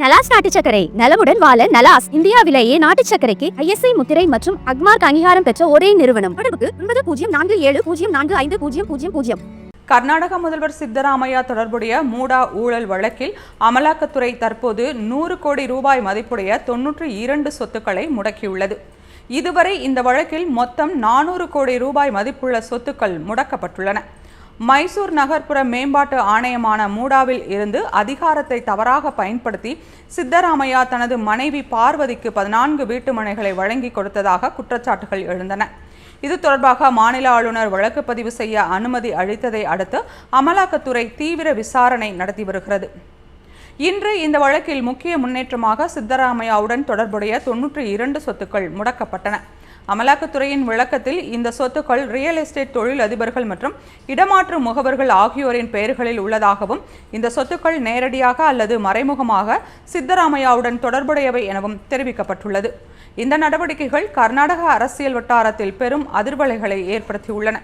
நலாஸ் நாட்டு சர்க்கரை நலமுடன் வாழ நலாஸ் இந்தியாவிலேயே நாட்டு சர்க்கரைக்கு ISI முத்திரை மற்றும் அக்மார்க் அங்கீகாரம் பெற்ற ஒரே நிறுவனம். தொடர்புக்கு 9047045000. கர்நாடக முதல்வர் சித்தராமையா தொடர்புடைய மூடா ஊழல் வழக்கில் அமலாக்கத்துறை தற்போது 100 கோடி ரூபாய் மதிப்புடைய 92 சொத்துக்களை முடக்கியுள்ளது. இதுவரை இந்த வழக்கில் மொத்தம் 400 கோடி ரூபாய் மதிப்புள்ள சொத்துக்கள் முடக்கப்பட்டுள்ளன. மைசூர் நகர்ப்புற மேம்பாட்டு ஆணையமான மூடாவில் இருந்து அதிகாரத்தை தவறாக பயன்படுத்தி சித்தராமையா தனது மனைவி பார்வதிக்கு 14 வீட்டு மனைகளை வழங்கி கொடுத்ததாக குற்றச்சாட்டுகள் எழுந்தன. இது தொடர்பாக மாநில ஆளுநர் வழக்கு பதிவு செய்ய அனுமதி அளித்ததை அடுத்து அமலாக்கத்துறை தீவிர விசாரணை நடத்தி வருகிறது. இன்று இந்த வழக்கில் முக்கிய முன்னேற்றமாக சித்தராமையாவுடன் தொடர்புடைய 92 சொத்துக்கள் முடக்கப்பட்டன. அமலாக்கத்துறையின் விளக்கத்தில் இந்த சொத்துக்கள் ரியல் எஸ்டேட் தொழில் அதிபர்கள் மற்றும் இடமாற்று முகவர்கள் ஆகியோரின் பெயர்களில் உள்ளதாகவும் இந்த சொத்துக்கள் நேரடியாக அல்லது மறைமுகமாக சித்தராமையாவுடன் தொடர்புடையவை எனவும் தெரிவிக்கப்பட்டுள்ளது. இந்த நடவடிக்கைகள் கர்நாடக அரசியல் வட்டாரத்தில் பெரும் அதிர்வலைகளை ஏற்படுத்தியுள்ளன.